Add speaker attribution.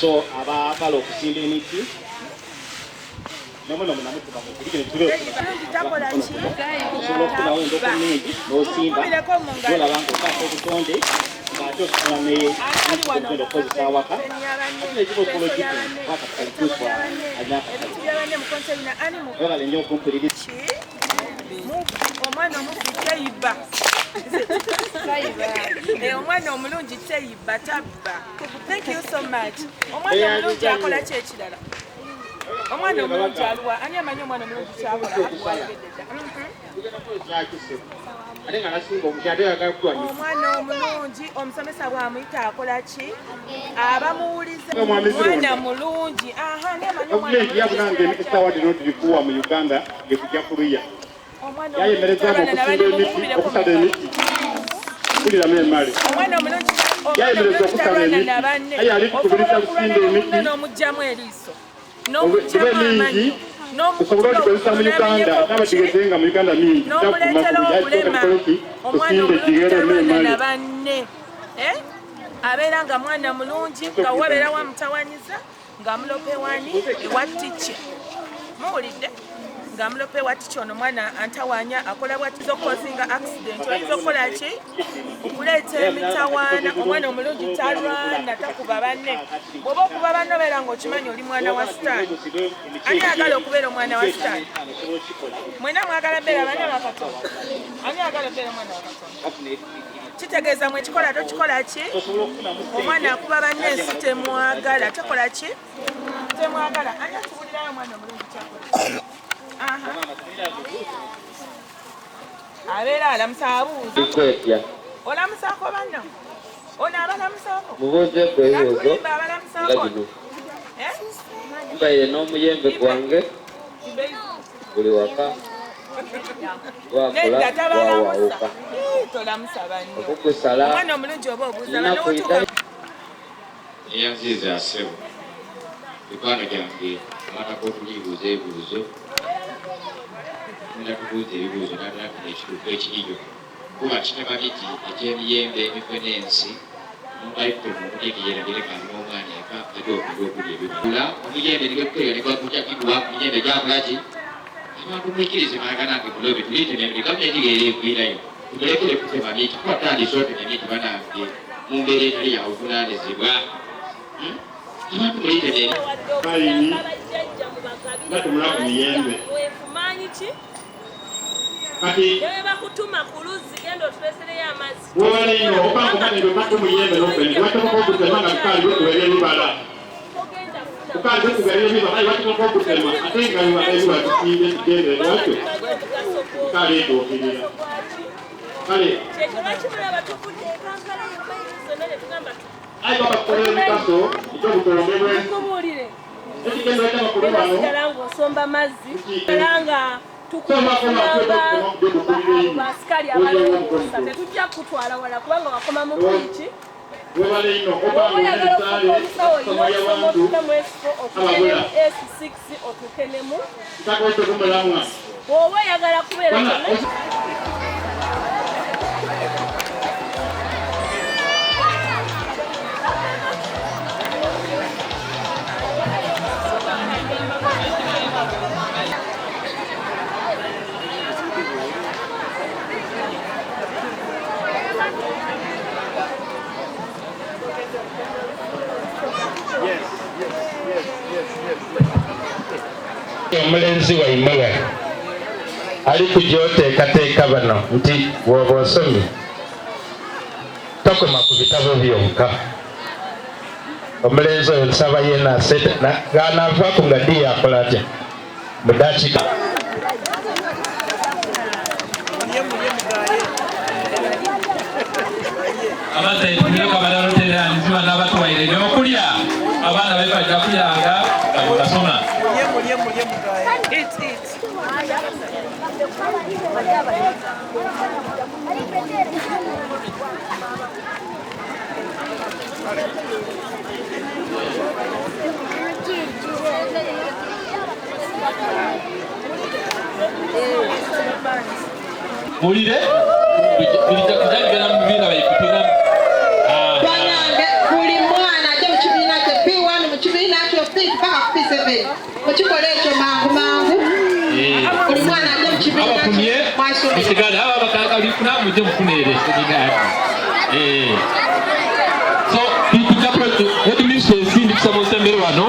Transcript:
Speaker 1: So abagala okusimba emiti
Speaker 2: Thank you so much. Omwana omulungi akola ki ekirala? Omwana omulungi aluwa ani amanyi omwana omulungi kyakola omwana omulungi omusomesa bw'amuyita akola ki? Abamuwuliza omwana mulungi
Speaker 1: mu Uganda ekujja kuliya yayemereza okusala emiti kuliramu emali yayemereza okusala emiti ayali kubiriza kusimba emiti
Speaker 2: n'omugyamu eriiso
Speaker 1: mingi osobola okukozesa mu Uganda n'abategeezenga mu Uganda mingi
Speaker 2: n'omuleetera obulema omwana omulungi banne abeera nga mwana mulungi nga wabeera wamutawanyiza ng'amulopa ewani ewa tiki muwulidde ng'amulopa ewa tiki ono mwana antawanya akola bwatiza okukozinga accident oyinza okukola ki okuleeta emitawaana omwana omulungi talwana takuba banne bw'oba okuba banne obeera ng'okimanyi oli mwana wa sitaani ani agala okubeera omwana wa sitaani mwena mwagala beera bana bakatonda ani agala beera omwana wa katonda kitegeeza mwe kikola tokikola ki omwana akuba banne ensi temwagala tokola ki temwagala ani atubulirayo omwana omulungi kyakola abeera alamusa abuuza olamusako banno ono abalamusako
Speaker 3: mubuuze kwebuuzo nga bino mbaire n'omuyembe gwange buli waka
Speaker 2: nedda tabalamusa tolamusa banno
Speaker 3: okugusala
Speaker 2: omwana omulungi oba obuuza banno
Speaker 3: eyanziza asebo mikwano gyange amataka okulibuuza ebibuuzo ndatubuuza ebibuuzo naddalafuna ekituufu ekiriyo kuba kitema miti egy'emiyembe emikwe n'ensi omukaipemu okutegeeragerekana n'omwana eka ate okuja okulya ebibula omuyembe nigekuteera negwakutya kiguwa miyembe gyamulaki abantu mwikirize maaganange bulobe tulitemembe gavumenti geera egwirayo tulekere kutema miti kuba tutandise otema emiti banange mu mbeera etali yabuvunaanyizibwa abantu mulitemere
Speaker 1: bayini batumula ku miyembe kati
Speaker 2: bakutuma ku luzzi genda otulesereyo amazzi
Speaker 1: wobaleino okanga omwana ebakka omuyembe n'ofene wataka okugutema nga tukali okuberya ebibala tukali okuberya ebibala ayi wataka okugutema ate nga ebiba tusimbe tugende lwakyo tukali etuukirira kale ayi babakukola ebikaso ekyobutolongebwe ekigendo ekyabakulu bano
Speaker 2: osomba mazzi nga tukubasikali abalongosa tetujja kutwala wala kubanga wakoma mu piiki
Speaker 1: webaleino obanga
Speaker 2: omusawo olinaosoma otutemu esifo otukenemu S6 otukenemu
Speaker 1: takotokumulamu
Speaker 2: bw'oba oyagala kubeera
Speaker 3: omulenzi waimuwe ali kujja oteekateeka bano nti bw'oba osomye tokoma ku bitabo byonka omulenzi oyo nsaba yena ganaavaako nga ddi yakola atya mu dakiika
Speaker 4: abazaituleka balaloteranizibwa n'abatuwaire ebyokulya abaana bali bajja kulyanga nga bwe basoma Mulire bijagera mu bibiina baikupira
Speaker 5: Twanyange buli mwana ajja mu kibiina kye P1 mu kibiina kyo P2 paka ku P7 mukikola ekyo mangu buli mwana ajja mu kibiina kye
Speaker 4: kisigala aba bakaka lifuna mujje mufunere ebigaati so people head ministry sindi kusaba osembere wano